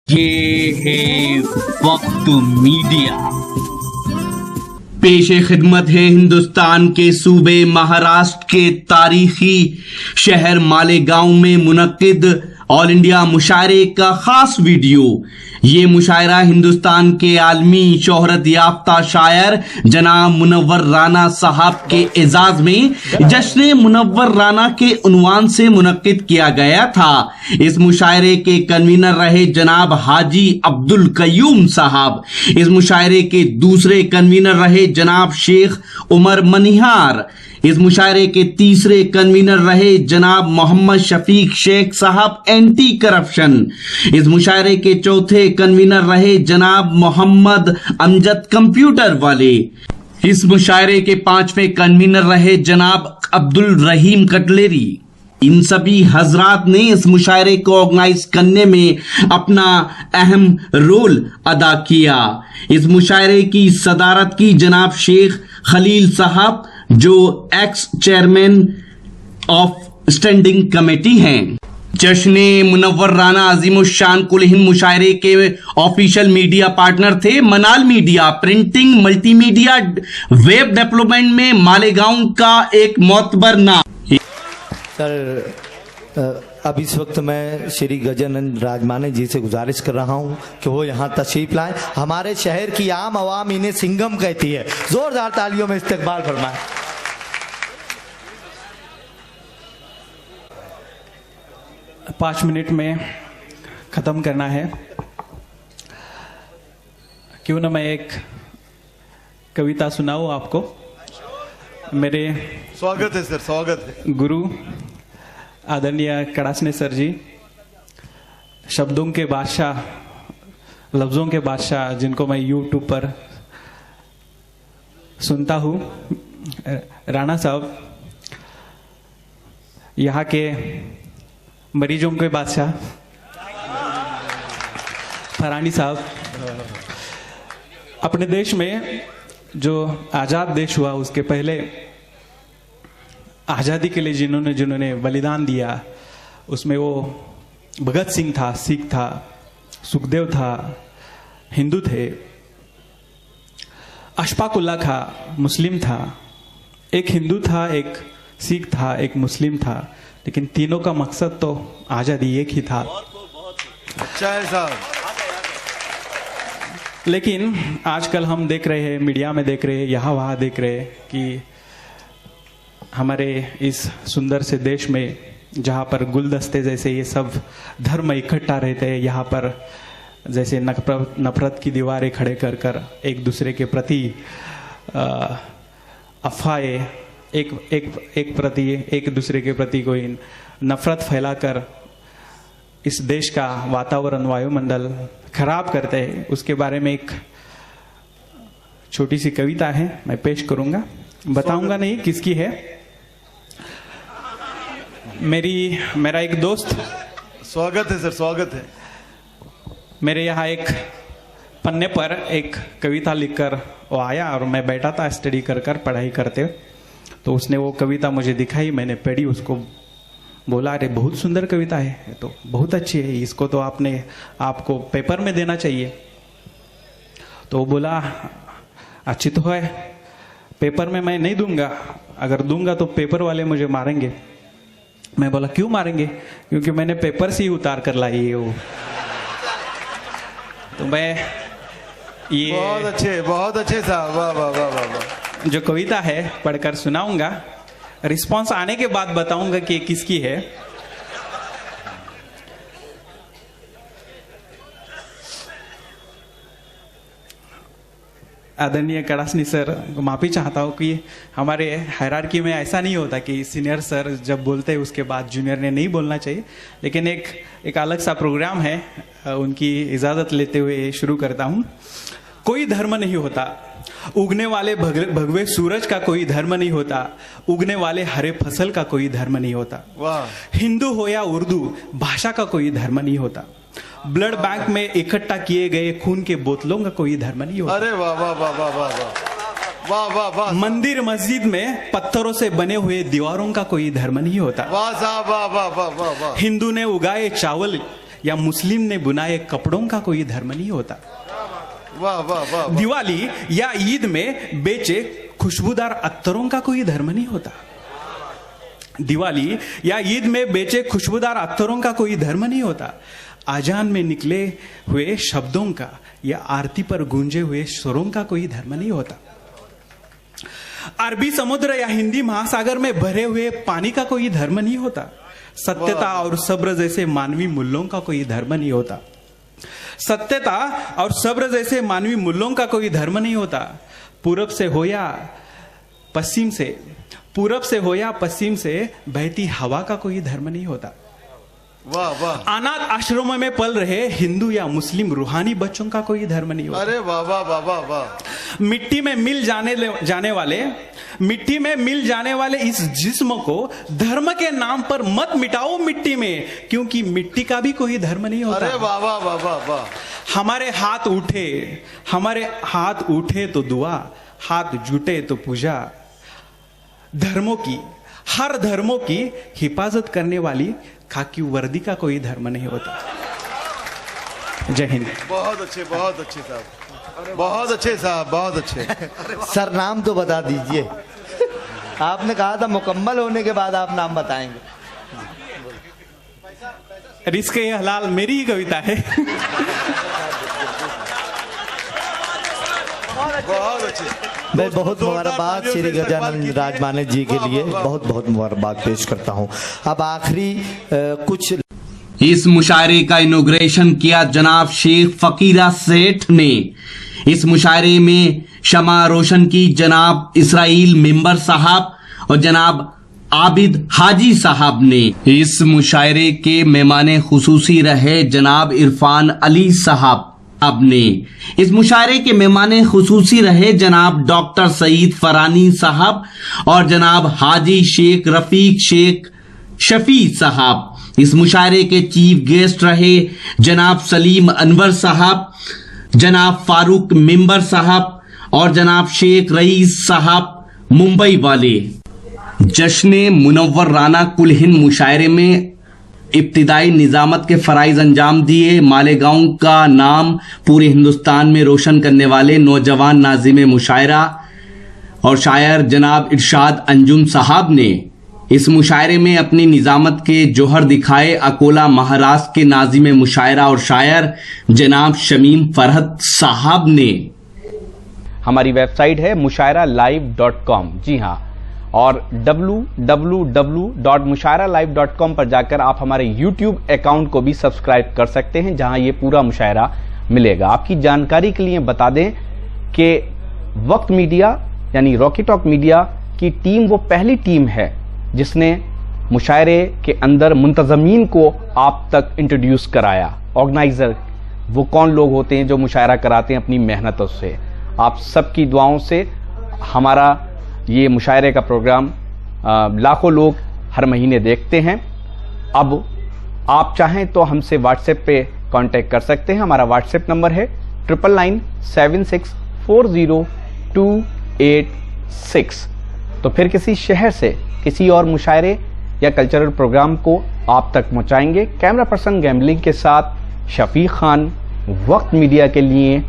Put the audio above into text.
ये है वक्त मीडिया। पेशे खिदमत है हिंदुस्तान के सूबे महाराष्ट्र के तारीखी शहर मालेगांव में मुनक्किद ऑल इंडिया मुशायरे का खास वीडियो। ये मुशायरा हिंदुस्तान के आलमी शोहरत याफ्ता शायर जनाब मुनव्वर राना साहब के एजाज में जश्न मुनव्वर राना के उन्वान से मुनक्किद किया गया था। इस मुशायरे के कन्वीनर रहे जनाब हाजी अब्दुल कयूम साहब। इस मुशायरे के दूसरे कन्वीनर रहे जनाब शेख उमर मनिहार। इस मुशायरे के तीसरे कन्वीनर रहे जनाब मोहम्मद शफीक शेख साहब एंटी करप्शन। इस मुशायरे के चौथे कन्वीनर रहे जनाब मोहम्मद अमजद कंप्यूटर वाले। इस मुशायरे के पांचवें कन्वीनर रहे जनाब अब्दुल रहीम कटलेरी। इन सभी हजरात ने इस मुशायरे को ऑर्गेनाइज करने में अपना अहम रोल अदा किया। इस मुशायरे की सदारत की जनाब शेख खलील साहब जो x chairman of standing committee हैं। जश्ने मुनव्वर राना अजीमुशान कुल हिंद मुशायरे के ऑफिशियल मीडिया पार्टनर थे मनाल media. Printing multimedia web development में मालेगांव का एक मोतबर नाम। सर, अब इस वक्त मैं श्री गजानंद राजमाने जी से गुजारिश कर रहा हूं कि वो यहाँ तशरीफ लाएं। हमारे शहर की आम आवाम इन्हें सिंघम कहती है। जोरदार तालियों में इस्तकबाल फरमाएं। पाँच मिनट में ख़त्म करना है। क्यों ना मैं एक कविता सुनाऊं आपको। मेरे स्वागत है सर, स्वागत है। गुरु आदरणीय कड़ासने सर जी, शब्दों के बादशाह, लफ्ज़ों के बादशाह, जिनको मैं यूट्यूब पर सुनता हूँ, राणा साहब, यहाँ के मरीजों के बादशाह फरानी साहब, अपने देश में जो आज़ाद देश हुआ उसके पहले आज़ादी के लिए जिन्होंने बलिदान दिया, उसमें वो भगत सिंह था, सिख था, सुखदेव था, हिंदू थे, अशफाक उल्लाह था, मुस्लिम था, एक हिंदू था, एक सिख था, एक मुस्लिम था, लेकिन तीनों का मकसद तो आज़ादी एक ही था। अच्छा है साहब। लेकिन आजकल हम देख रहे हैं, मीडिया में देख रहे हैं, यहाँ वहाँ देख रहे हैं कि हमारे इस सुंदर से देश में जहाँ पर गुलदस्ते जैसे ये सब धर्म इकट्ठा रहते हैं, यहाँ पर जैसे नफरत की दीवारें खड़े कर कर एक दूसरे के प्रति अफवाहें, एक दूसरे के प्रति कोई नफरत फैलाकर इस देश का वातावरण, वायुमंडल खराब करते हैं, उसके बारे में एक छोटी सी कविता है, मैं पेश करूंगा। बताऊंगा नहीं किसकी है। मेरा एक दोस्त, स्वागत है सर, स्वागत है। मेरे यहाँ एक पन्ने पर एक कविता लिखकर वो आया और मैं बैठा था स्टडी कर पढ़ाई करते, तो उसने वो कविता मुझे दिखाई, मैंने पढ़ी, उसको बोला अरे बहुत सुंदर कविता है, तो बहुत अच्छी है, इसको तो आपको पेपर में देना चाहिए। तो वो बोला अच्छी तो है, पेपर में मैं नहीं दूंगा, अगर दूंगा तो पेपर वाले मुझे मारेंगे। मैं बोला क्यों मारेंगे? क्योंकि मैंने पेपर से ही उतार कर लाई है वो। तो मैं ये बहुत अच्छे साहब, वाह वाह वाह वाह वाह। जो कविता है पढ़कर सुनाऊंगा, रिस्पांस आने के बाद बताऊंगा कि किसकी है। आदरणीय कड़ासनी सर, माफी चाहता हूँ कि हमारे हायरार्की में ऐसा नहीं होता कि सीनियर सर जब बोलते हैं उसके बाद जूनियर ने नहीं बोलना चाहिए, लेकिन एक अलग सा प्रोग्राम है, उनकी इजाज़त लेते हुए शुरू करता हूँ। कोई धर्म नहीं होता, उगने वाले भगवे सूरज का कोई धर्म नहीं होता, उगने वाले हरे फसल का कोई धर्म नहीं होता। वाह। हिंदू हो या उर्दू, भाषा का कोई धर्म नहीं होता। ब्लड बैंक में इकट्ठा किए गए खून के बोतलों का कोई धर्म नहीं होता। अरे वाह वाह वाह वाह वाह वाह वाह वाह। मंदिर मस्जिद में पत्थरों से बने हुए दीवारों का कोई धर्म नहीं होता। वाह साहब, वाह वाह वाह वाह वाह। हिंदू ने उगाए चावल या मुस्लिम ने बुनाए कपड़ों का कोई धर्म नहीं होता। वाह वाह वाह वाह। दिवाली या ईद में बेचे खुशबूदार अत्तरों का कोई धर्म नहीं होता। दिवाली या ईद में बेचे खुशबूदार अत्तरों का कोई धर्म नहीं होता। आजान में निकले हुए शब्दों का या आरती पर गूंजे हुए स्वरों का कोई धर्म नहीं होता। अरबी समुद्र या हिंदी महासागर में भरे हुए पानी का कोई धर्म नहीं होता। सत्यता और सब्र जैसे मानवीय मूल्यों का कोई धर्म नहीं होता। सत्यता और सब्र जैसे मानवीय मूल्यों का कोई धर्म नहीं होता। पूरब से हो या पश्चिम से बहती हवा का कोई धर्म नहीं होता। वाह वाह। अनाथ आश्रमों में पल रहे हिंदू या मुस्लिम रूहानी बच्चों का कोई धर्म नहीं होता। अरे वाह वाह वाह वाह वाह। मिट्टी में मिल जाने वाले इस जिस्म को धर्म के नाम पर मत मिटाओ मिट्टी में, क्योंकि मिट्टी का भी कोई धर्म नहीं होता। अरे वाह वाह वाह वाह वाह। हमारे हाथ उठे तो दुआ, हाथ जुटे तो पूजा। हर धर्मों की हिफाजत करने वाली खाकी वर्दी का कोई धर्म नहीं होता। जय हिंद। बहुत अच्छे साहब, बहुत अच्छे साहब, बहुत अच्छे। सर नाम तो बता दीजिए। आपने कहा था मुकम्मल होने के बाद आप नाम बताएंगे। रिस्क ए हलाल मेरी ही कविता है। बहुत अच्छे। मैं बहुत मुबारकबाद श्री गजानन राजमाने जी के लिए बहुत बहुत मुबारकबाद पेश करता हूं। अब आखिरी कुछ इस मुशायरे का इनॉग्रेशन किया जनाब शेख फकीरा सेठ ने। इस मुशायरे में शमा रोशन की जनाब इसराइल मेंबर साहब और जनाब आबिद हाजी साहब ने। इस मुशायरे के मेहमाने खुसूसी रहे जनाब इरफान अली साहब ने। इस मुशायरे के मेहमाने खुसूसी रहे जनाब डॉक्टर सईद फरानी साहब और जनाब हाजी शेख रफीक शेख शफी साहब। इस मुशायरे के चीफ गेस्ट रहे जनाब सलीम अनवर साहब, जनाब फारूक मेंबर साहब और जनाब शेख रईस साहब मुंबई वाले। जश्न मुनव्वर राना कुल हिंद मुशायरे में इब्तिदाई निजामत के फराइज अंजाम दिए। मालेगांव का नाम पूरे हिंदुस्तान में रोशन करने वाले नौजवान नाजिम मुशायरा और शायर जनाब इरशाद अंजुम साहब ने इस मुशायरे में अपनी निजामत के जौहर दिखाए। अकोला महाराष्ट्र के नाजिम मुशायरा और शायर जनाब शमीम फरहत साहब ने। हमारी वेबसाइट है mushairalive.com। जी हाँ, और www.mushairalive.com पर जाकर आप हमारे YouTube अकाउंट को भी सब्सक्राइब कर सकते हैं, जहां ये पूरा मुशायरा मिलेगा। आपकी जानकारी के लिए बता दें कि वक्त मीडिया यानी रॉकी टॉक मीडिया की टीम वो पहली टीम है जिसने मुशायरे के अंदर मुंतजमीन को आप तक इंट्रोड्यूस कराया। ऑर्गेनाइजर वो कौन लोग होते हैं जो मुशायरा कराते हैं अपनी मेहनतों से। आप सबकी दुआओं से हमारा ये मुशायरे का प्रोग्राम लाखों लोग हर महीने देखते हैं। अब आप चाहें तो हमसे व्हाट्सएप पे कांटेक्ट कर सकते हैं। हमारा व्हाट्सएप नंबर है 9997640286। तो फिर किसी शहर से किसी और मुशायरे या कल्चरल प्रोग्राम को आप तक पहुंचाएंगे। कैमरा पर्सन गैम्बलिंग के साथ शफीक खान, वक्त मीडिया के लिए